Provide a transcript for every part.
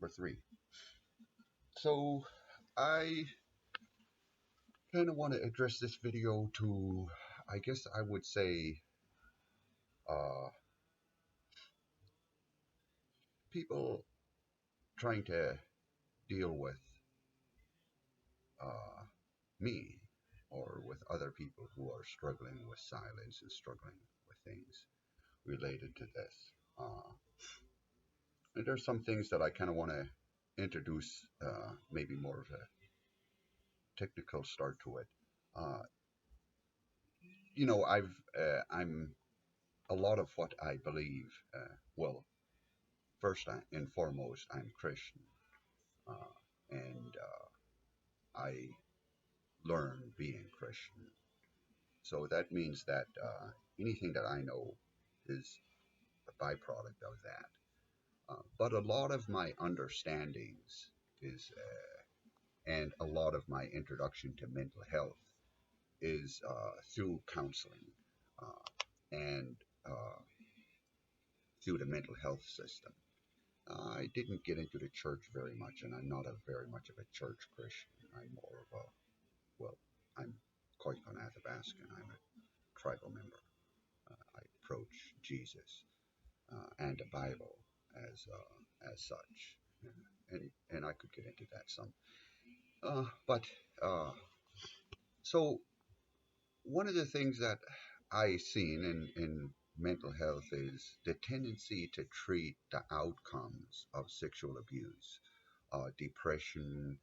Number three. So I kind of want to address this video to, I guess I would say, uh, people trying to deal with uh, me or with other people who are struggling with silence and struggling with things related to this. Uh, and there's some things that I kind of want to introduce, maybe more of a technical start to it. Uh, I'm a lot of what I believe. Well, and foremost, I'm Christian, and I learned being Christian. So that means that anything that I know is a byproduct of that. But a lot of my understandings is, and a lot of my introduction to mental health is through counseling and uh, through the mental health system. I didn't get into the church very much, and I'm not a very much of a church Christian. I'm more of a, well, I'm Koyukon Athabascan. I'm a tribal member. I approach Jesus and the Bible as such, and I could get into that some. But so one of the things that I seen in mental health is the tendency to treat the outcomes of sexual abuse, depression,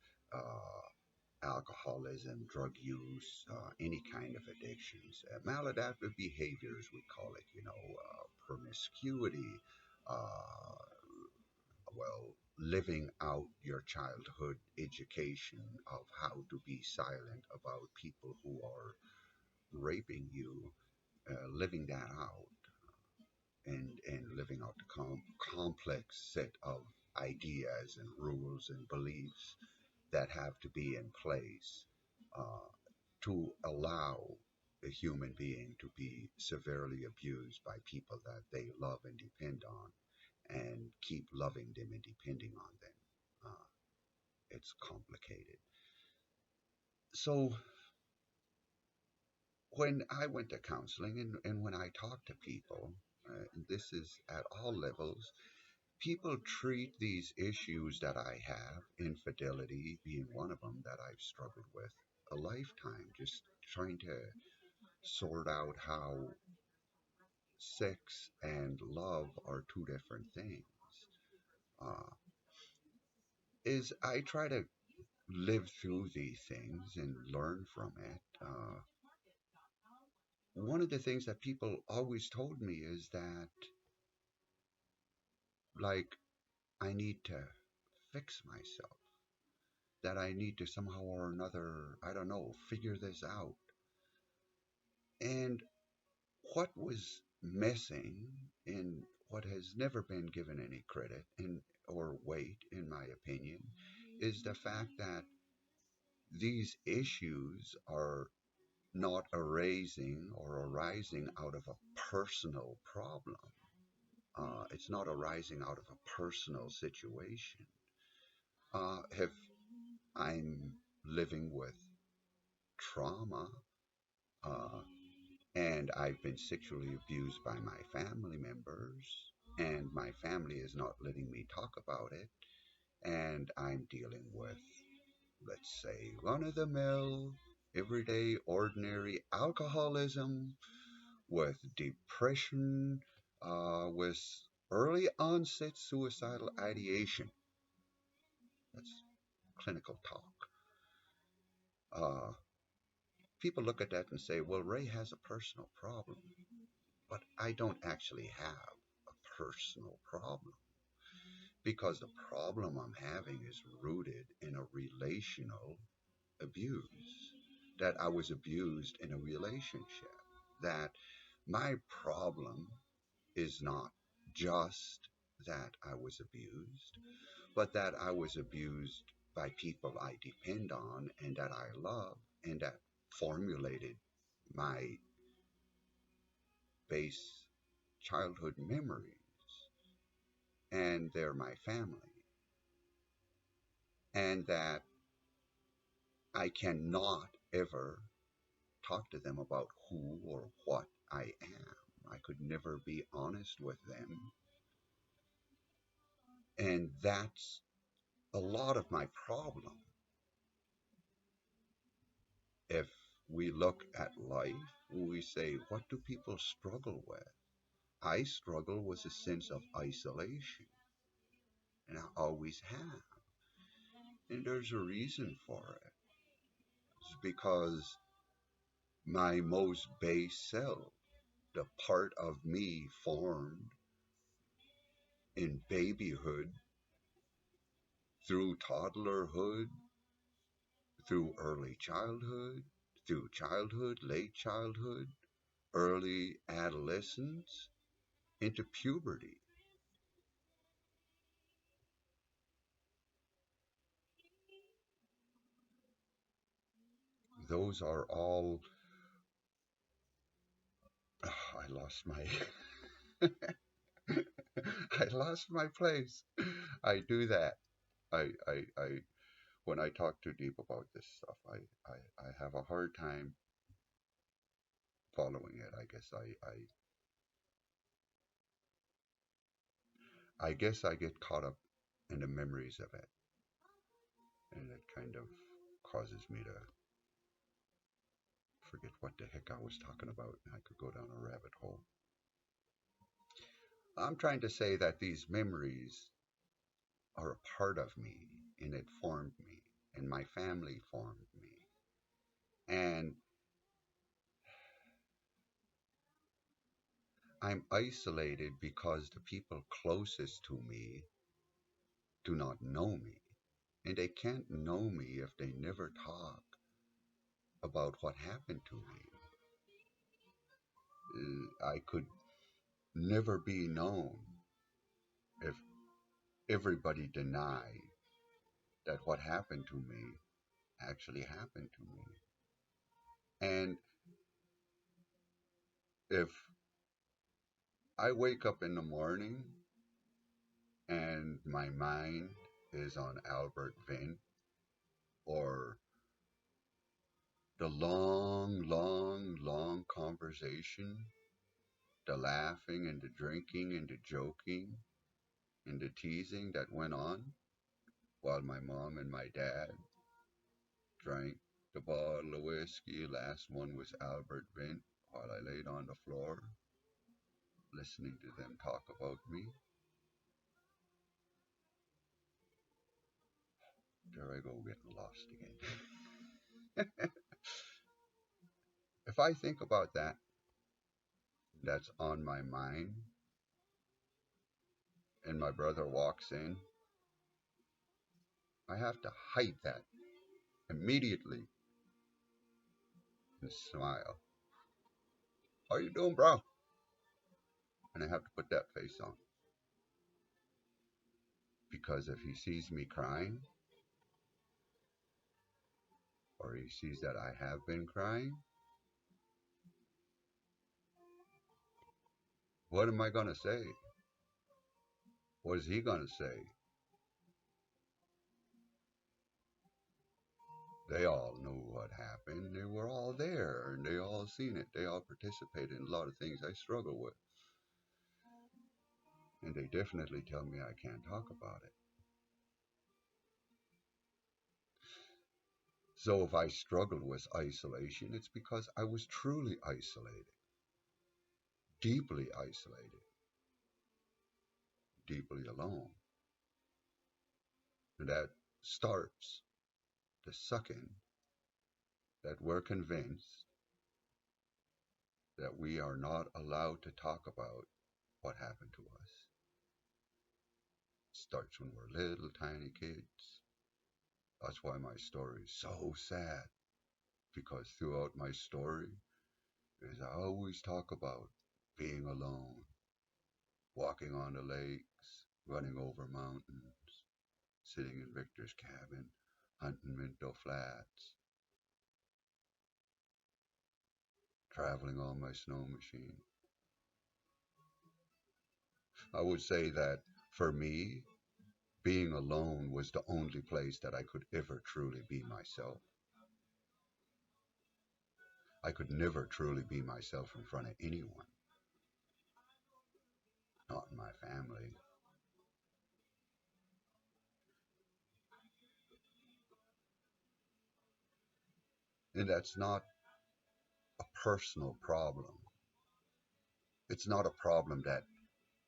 alcoholism, drug use, any kind of addictions, maladaptive behaviors, we call it, promiscuity, uh, living out your childhood education of how to be silent about people who are raping you, living that out and living out the complex set of ideas and rules and beliefs that have to be in place uh, to allow a human being to be severely abused by people that they love and depend on and keep loving them and depending on them. It's complicated. So when I went to counseling and when I talk to people, and this is at all levels, people treat these issues that I have, infidelity being one of them that I've struggled with, a lifetime, just trying to sort out how sex and love are two different things. Uh, is I try to live through these things and learn from it. One of the things that people always told me is that, like, I need to fix myself, that I need to somehow or another, I don't know, figure this out. And what was missing and what has never been given any credit or weight, in my opinion, is the fact that these issues are not arising out of a personal problem. It's not arising out of a personal situation. If I'm living with trauma uh, and I've been sexually abused by my family members, and my family is not letting me talk about it, and I'm dealing with, let's say, run of the mill, everyday, ordinary alcoholism, with depression, with early onset suicidal ideation. That's clinical talk. Uh, People look at that and say, well, Ray has a personal problem, but I don't actually have a personal problem because the problem I'm having is rooted in a relational abuse, that I was abused in a relationship, that my problem is not just that I was abused, but that I was abused by people I depend on and that I love and that formulated my base childhood memories, and they're my family. and that I cannot ever talk to them about who or what I am. I could never be honest with them. And that's a lot of my problem. If we look at life, we say, what do people struggle with? I struggle with a sense of isolation, and I always have. And there's a reason for it. It's because my most base self, the part of me formed in babyhood, through toddlerhood, through early childhood, through childhood, late childhood, early adolescence, into puberty. Those are all. I lost my. I lost my place. I do that. I when I talk too deep about this stuff, I have a hard time following it. I guess I get caught up in the memories of it, and it kind of causes me to forget what the heck I was talking about. I could go down a rabbit hole. I'm trying to say that these memories are a part of me, and it formed me, and my family formed me. And I'm isolated because the people closest to me do not know me. And they can't know me if they never talk about what happened to me. I could never be known if everybody denied that what happened to me actually happened to me. And if I wake up in the morning and my mind is on Albert Vin or the long, long, long conversation, the laughing and the drinking and the joking and the teasing that went on while my mom and my dad drank the bottle of whiskey. Last one was Albert Vin while I laid on the floor listening to them talk about me. There I go getting lost again. If I think about that, that's on my mind, and my brother walks in, I have to hide that immediately and smile. How you doing, bro? And I have to put that face on because if he sees me crying or he sees that I have been crying, what am I going to say? What is he going to say? They all knew what happened. They were all there and they all seen it. They all participated in a lot of things I struggle with. And they definitely tell me I can't talk about it. So if I struggled with isolation, it's because I was truly isolated, deeply isolated, deeply alone. And that starts the second that we're convinced that we are not allowed to talk about what happened to us. It starts when we're little tiny kids. That's why my story is so sad, because throughout my story, as I always talk about being alone, walking on the lakes, running over mountains, sitting in Victor's cabin, hunting minto flats, traveling on my snow machine. I would say that for me, being alone was the only place that I could ever truly be myself. I could never truly be myself in front of anyone, not in my family. And that's not a personal problem. It's not a problem that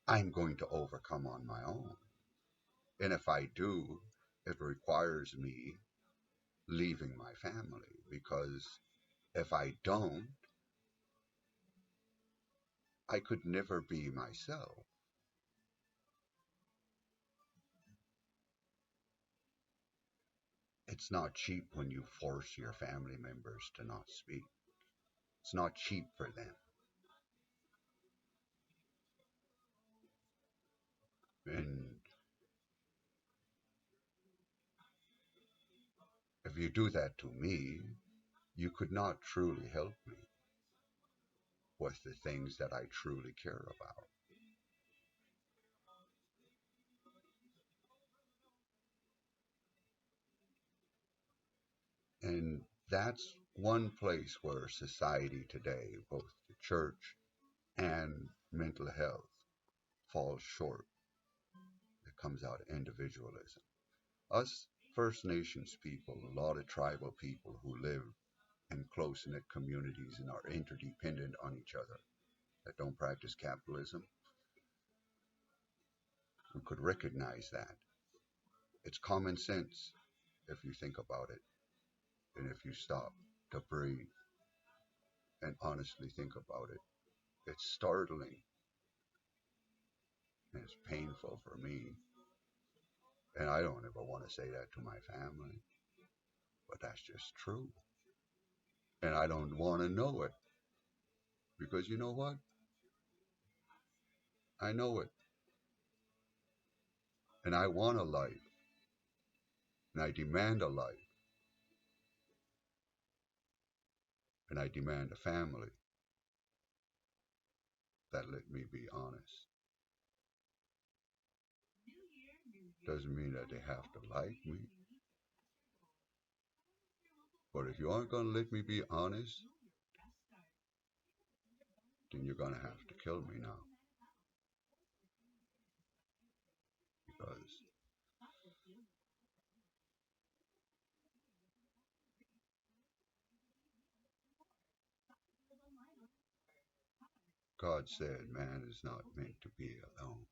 I'm going to overcome on my own. And if I do, it requires me leaving my family because if I don't, I could never be myself. It's not cheap when you force your family members to not speak. It's not cheap for them. And if you do that to me, you could not truly help me with the things that I truly care about. And that's one place where society today, both the church and mental health, falls short. It comes out of individualism. Us First Nations people, a lot of tribal people who live in close knit communities and are interdependent on each other, that don't practice capitalism, we could recognize that. It's common sense if you think about it and if you stop to breathe and honestly think about it. It's startling and it's painful for me. And I don't ever want to say that to my family, but that's just true. And I don't want to know it because you know what? I know it. And I want a life and I demand a life and I demand a family that let me be honest. Doesn't mean that they have to like me, but if you aren't going to let me be honest, then you're going to have to kill me now because God said man is not meant to be alone.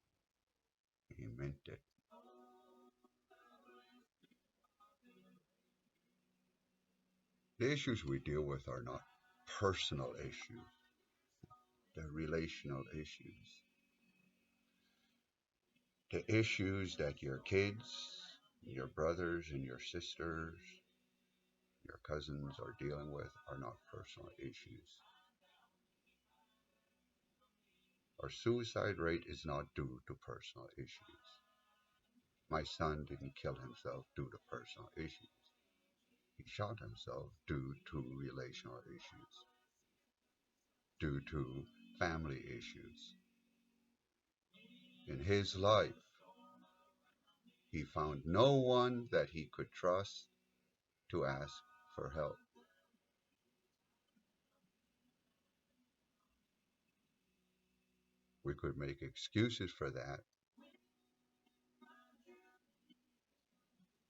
He meant it. The issues we deal with are not personal issues, they're relational issues. The issues that your kids, your brothers, and your sisters, your cousins are dealing with are not personal issues. Our suicide rate is not due to personal issues. My son didn't kill himself due to personal issues. He shot himself due to relational issues, due to family issues. In his life, he found no one that he could trust to ask for help. We could make excuses for that.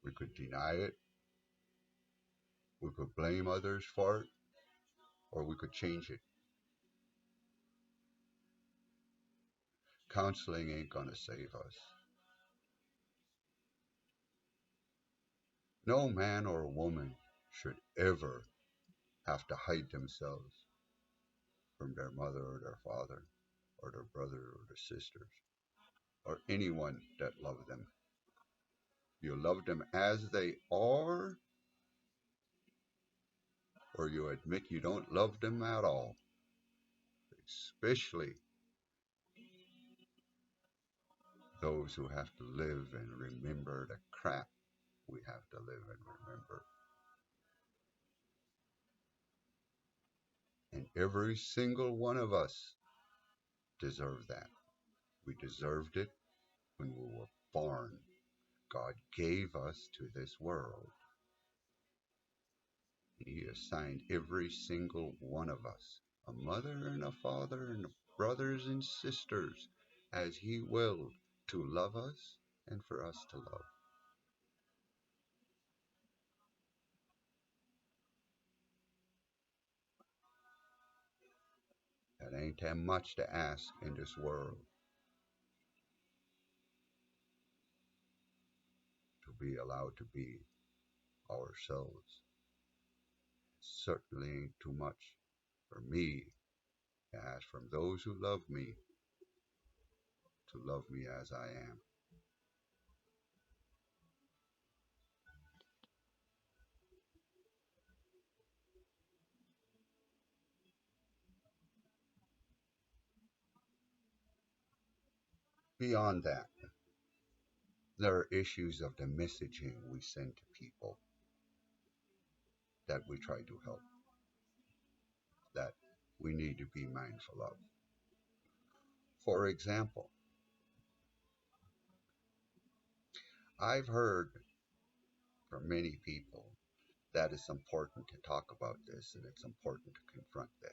We could deny it. We could blame others for it, or we could change it. Counseling ain't gonna save us. No man or woman should ever have to hide themselves from their mother or their father or their brother or their sisters or anyone that loved them. You love them as they are, or you admit you don't love them at all, especially those who have to live and remember the crap we have to live and remember. And every single one of us deserve that. We deserved it when we were born. God gave us to this world. He assigned every single one of us a mother and a father and brothers and sisters as He willed to love us and for us to love. That ain't that much to ask in this world to be allowed to be ourselves. Certainly ain't too much for me to ask from those who love me to love me as I am. Beyond that, there are issues of the messaging we send to people that we try to help, that we need to be mindful of. For example, I've heard from many people that it's important to talk about this and it's important to confront this.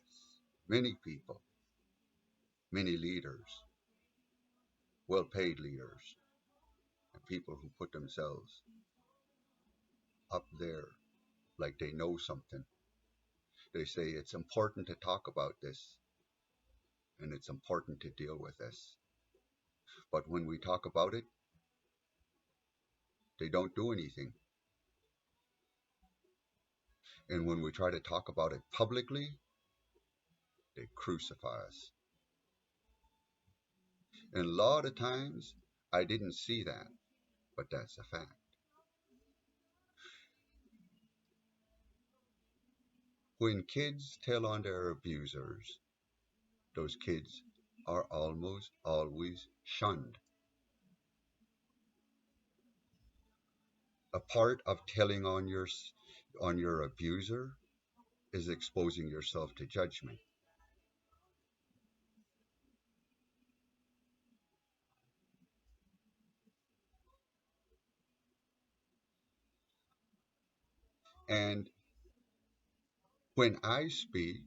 Many people, many leaders, well paid leaders, and people who put themselves up there like they know something, they say it's important to talk about this and it's important to deal with this. But when we talk about it, they don't do anything. And when we try to talk about it publicly, they crucify us. And a lot of times, I didn't see that, but that's a fact. When kids tell on their abusers, those kids are almost always shunned. A part of telling on your abuser is exposing yourself to judgment. And when I speak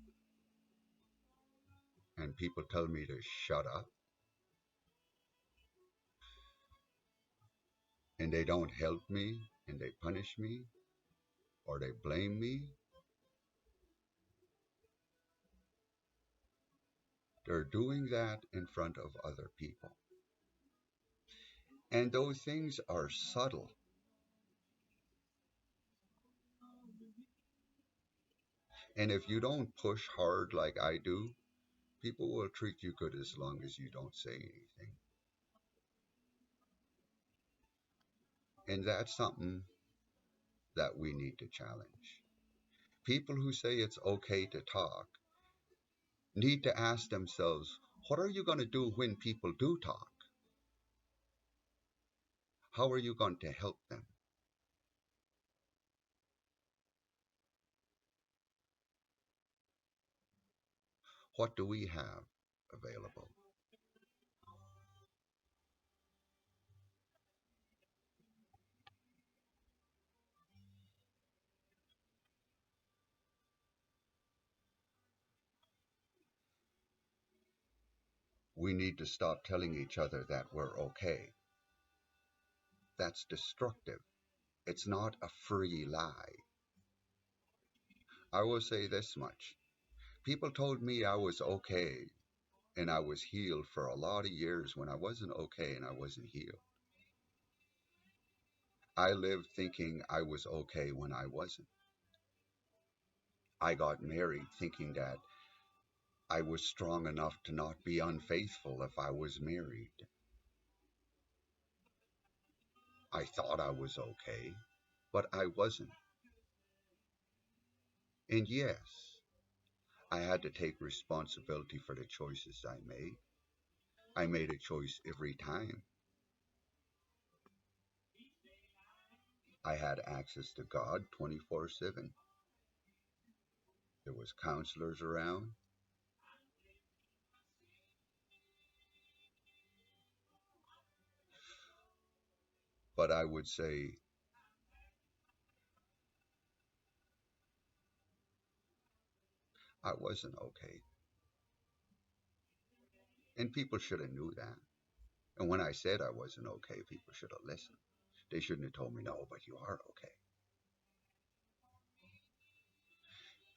and people tell me to shut up and they don't help me and they punish me or they blame me, they're doing that in front of other people. And those things are subtle. And if you don't push hard like I do, people will treat you good as long as you don't say anything. And that's something that we need to challenge. People who say it's okay to talk need to ask themselves, what are you going to do when people do talk? How are you going to help them? What do we have available? We need to stop telling each other that we're okay. That's destructive. It's not a free lie. I will say this much. People told me I was okay and I was healed for a lot of years when I wasn't okay and I wasn't healed. I lived thinking I was okay when I wasn't. I got married thinking that I was strong enough to not be unfaithful if I was married. I thought I was okay, but I wasn't. And yes, I had to take responsibility for the choices I made. I made a choice every time. I had access to God 24/7. There was counselors around. But I would say I wasn't okay. And people should have knew that. And when I said I wasn't okay, people should have listened. They shouldn't have told me, no, but you are okay.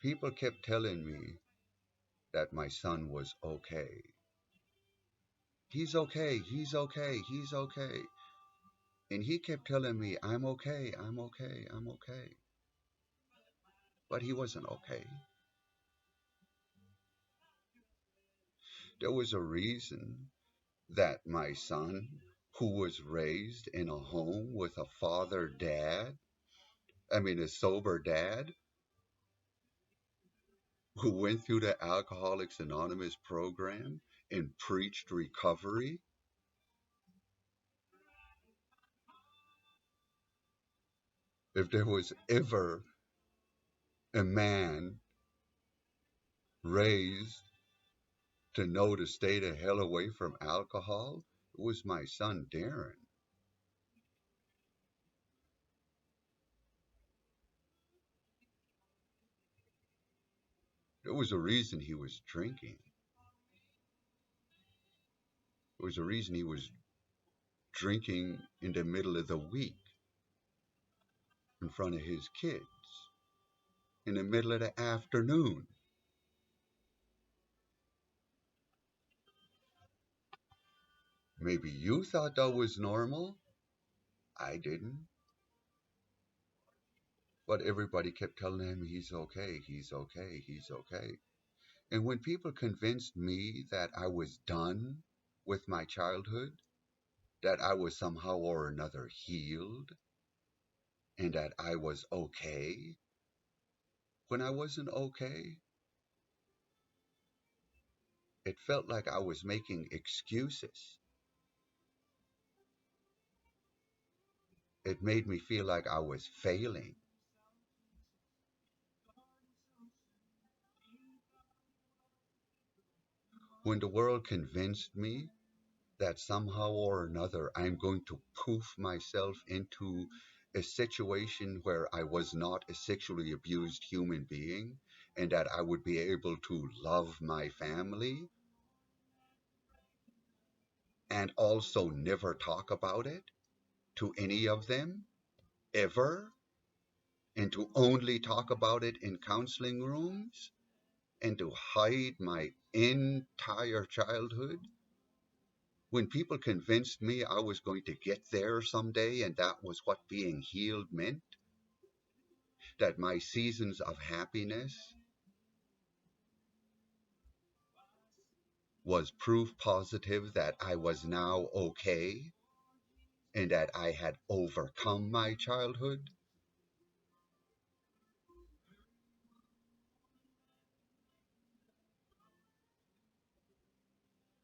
People kept telling me that my son was okay. He's okay, he's okay, he's okay. And he kept telling me, I'm okay, I'm okay, I'm okay. But he wasn't okay. There was a reason that my son, who was raised in a home with a a sober dad, who went through the Alcoholics Anonymous program and preached recovery, if there was ever a man raised to know to stay the hell away from alcohol, it was my son, Darren. There was a reason he was drinking. There was a reason he was drinking in the middle of the week in front of his kids, in the middle of the afternoon. Maybe you thought that was normal. I didn't. But everybody kept telling him he's okay, he's okay, he's okay. And when people convinced me that I was done with my childhood, that I was somehow or another healed, and that I was okay, when I wasn't okay, it felt like I was making excuses. It made me feel like I was failing. When the world convinced me that somehow or another I'm going to poof myself into a situation where I was not a sexually abused human being and that I would be able to love my family and also never talk about it to any of them ever, and to only talk about it in counseling rooms and to hide my entire childhood. When people convinced me I was going to get there someday and that was what being healed meant, that my seasons of happiness was proof positive that I was now okay and that I had overcome my childhood,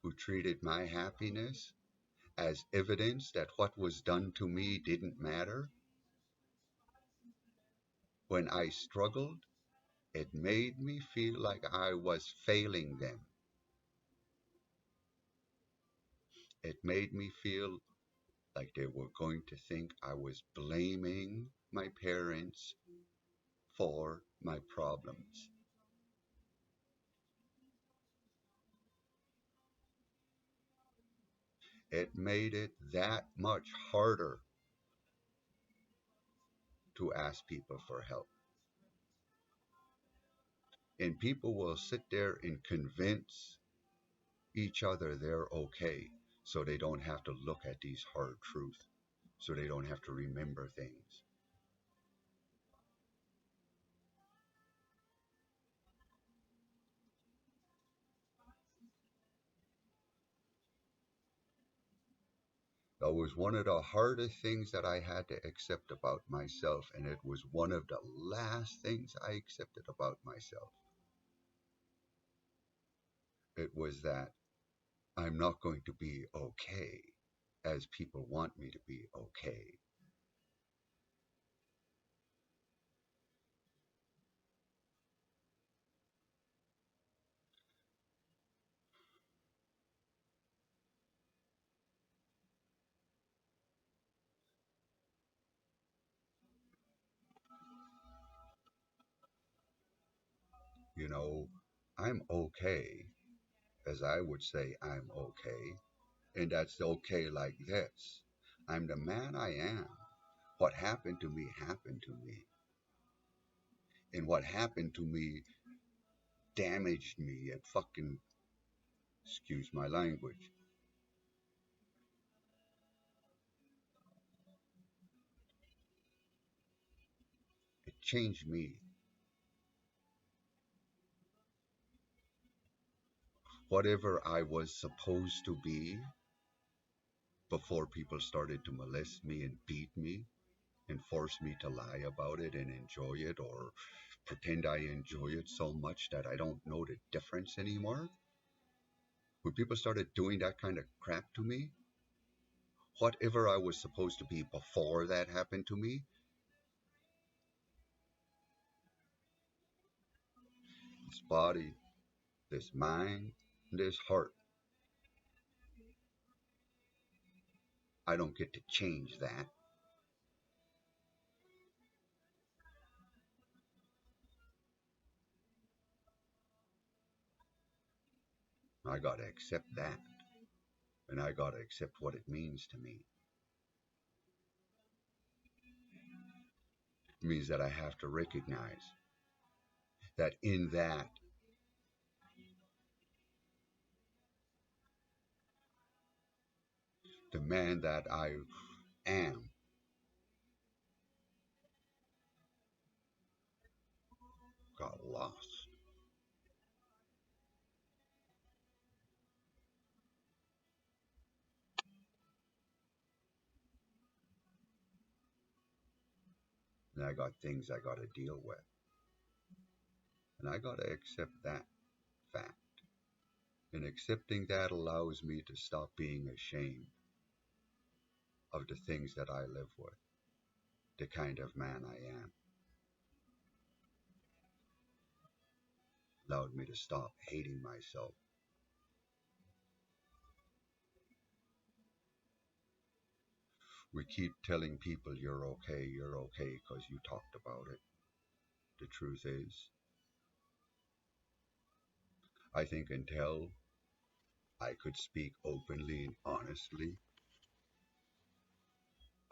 who treated my happiness as evidence that what was done to me didn't matter, when I struggled, it made me feel like I was failing them. It made me feel like they were going to think I was blaming my parents for my problems. It made it that much harder to ask people for help. And people will sit there and convince each other they're okay so they don't have to look at these hard truths, so they don't have to remember things. That was one of the hardest things that I had to accept about myself, and it was one of the last things I accepted about myself. It was that I'm not going to be okay as people want me to be okay. You know, I'm okay, as I would say, I'm okay, and that's okay like this. I'm the man I am. What happened to me happened to me. And what happened to me damaged me. It fucking, excuse my language, it changed me. Whatever I was supposed to be before people started to molest me and beat me and force me to lie about it and enjoy it or pretend I enjoy it so much that I don't know the difference anymore. When people started doing that kind of crap to me, whatever I was supposed to be before that happened to me, this body, this mind, this heart, I don't get to change that. I got to accept that. And I got to accept what it means to me. It means that I have to recognize that in that, the man that I am got lost. And I got things I got to deal with. And I got to accept that fact. And accepting that allows me to stop being ashamed of the things that I live with, the kind of man I am. Allowed me to stop hating myself. We keep telling people you're okay because you talked about it. The truth is, I think until I could speak openly and honestly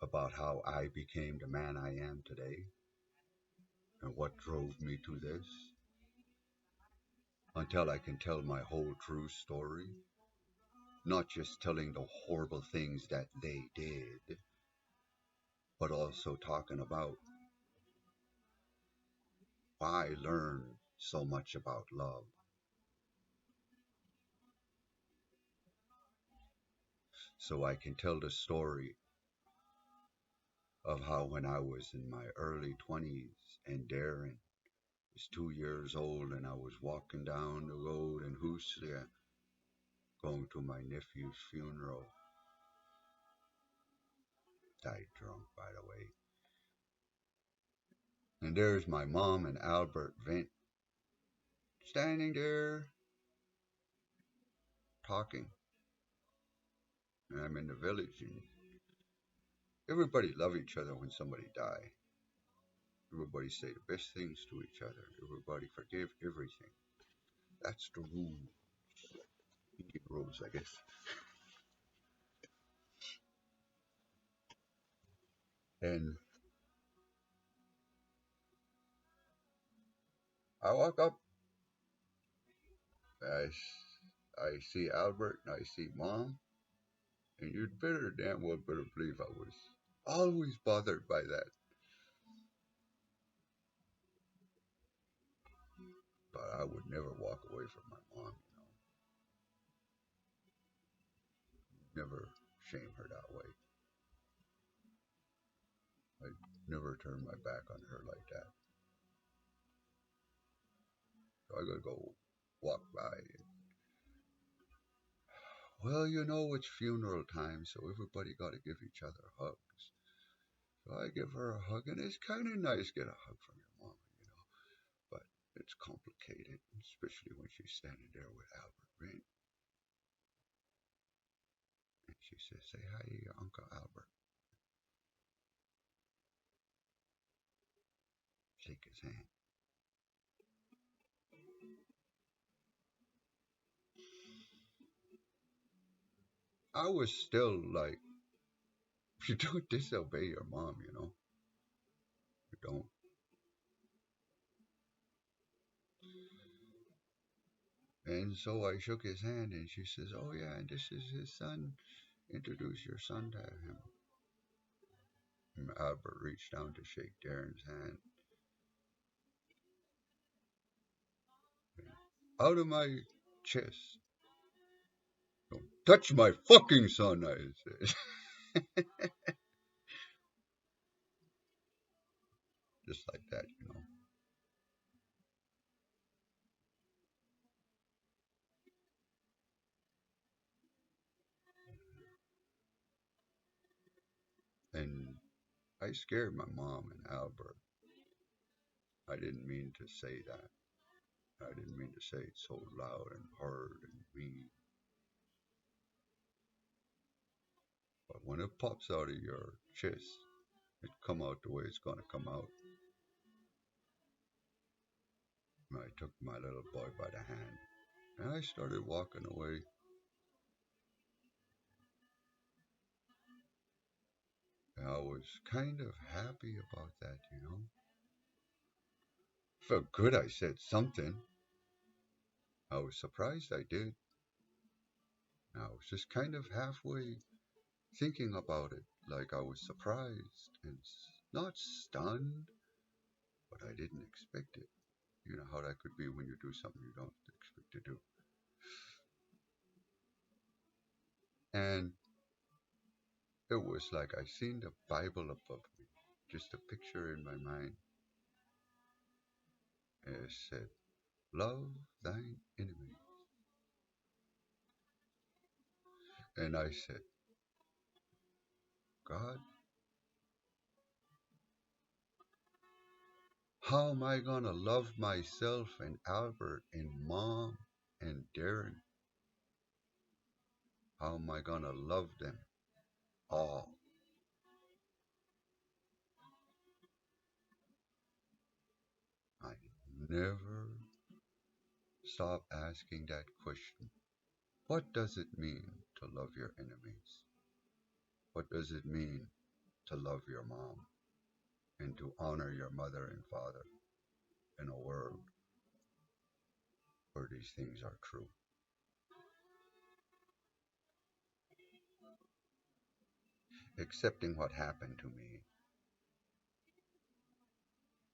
about how I became the man I am today and what drove me to this, until I can tell my whole true story, not just telling the horrible things that they did, but also talking about why I learned so much about love. So I can tell the story of how when I was in my early 20s and Darren was 2 years old and I was walking down the road in Huslia going to my nephew's funeral. Died drunk, by the way. And there's my mom and Albert Vint standing there talking. And I'm in the village and everybody love each other when somebody die. Everybody say the best things to each other. Everybody forgive everything. That's the rule. Indian rules, I guess. And I walk up, I, I see Albert and I see Mom, and you'd better damn well better believe I was always bothered by that. But I would never walk away from my mom, never shame her that way. I never turn my back on her like that. So I gotta go walk by. Well, it's funeral time, so everybody gotta give each other hugs. So I give her a hug, and it's kind of nice to get a hug from your mom. But it's complicated, especially when she's standing there with Albert Grant. And she says, say hi to your Uncle Albert. Shake his hand. I was still like, you don't disobey your mom, you know. You don't. And so I shook his hand and she says, "Oh, yeah, and this is his son. Introduce your son to him." And Albert reached down to shake Darren's hand. Out of my chest. "Don't touch my fucking son," I said. Just like that, you know. And I scared my mom and Albert. I didn't mean to say that. I didn't mean to say it so loud and hard and mean. But when it pops out of your chest, it come out the way it's gonna come out. And I took my little boy by the hand and I started walking away. And I was kind of happy about that, you know. Felt good I said something. I was surprised I did. I was just kind of halfway thinking about it, like I was surprised and not stunned, but I didn't expect it. You know how that could be when you do something you don't expect to do. And it was like I seen the Bible above me, just a picture in my mind. And it said, "Love thine enemy." And I said, "God, how am I going to love myself and Albert and Mom and Darren? How am I going to love them all?" I never stop asking that question. What does it mean to love your enemies? What does it mean to love your mom and to honor your mother and father in a world where these things are true? Accepting what happened to me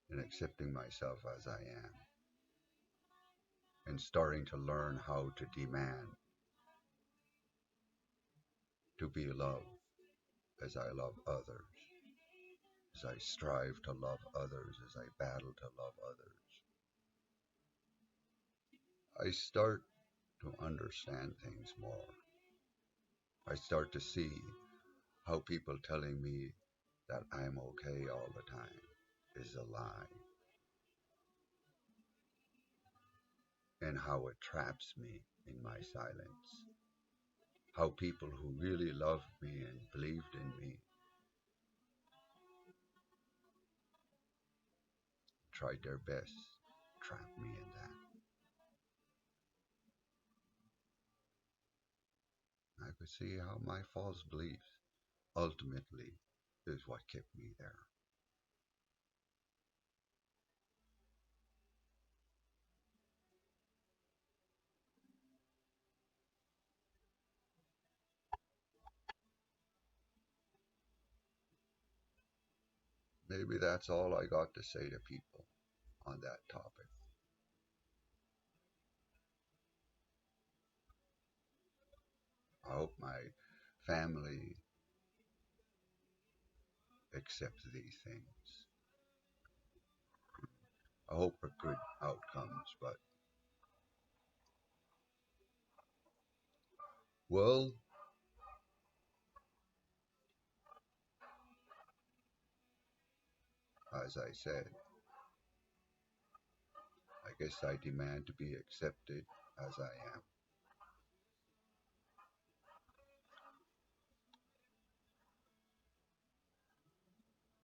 and accepting myself as I am and starting to learn how to demand to be loved as I love others, as I strive to love others, as I battle to love others. I start to understand things more. I start to see how people telling me that I'm okay all the time is a lie, and how it traps me in my silence. How people who really loved me and believed in me tried their best to trap me in that. I could see how my false beliefs ultimately is what kept me there. Maybe that's all I got to say to people on that topic. I hope my family accepts these things. I hope for good outcomes, but well, as I said, I guess I demand to be accepted as I am.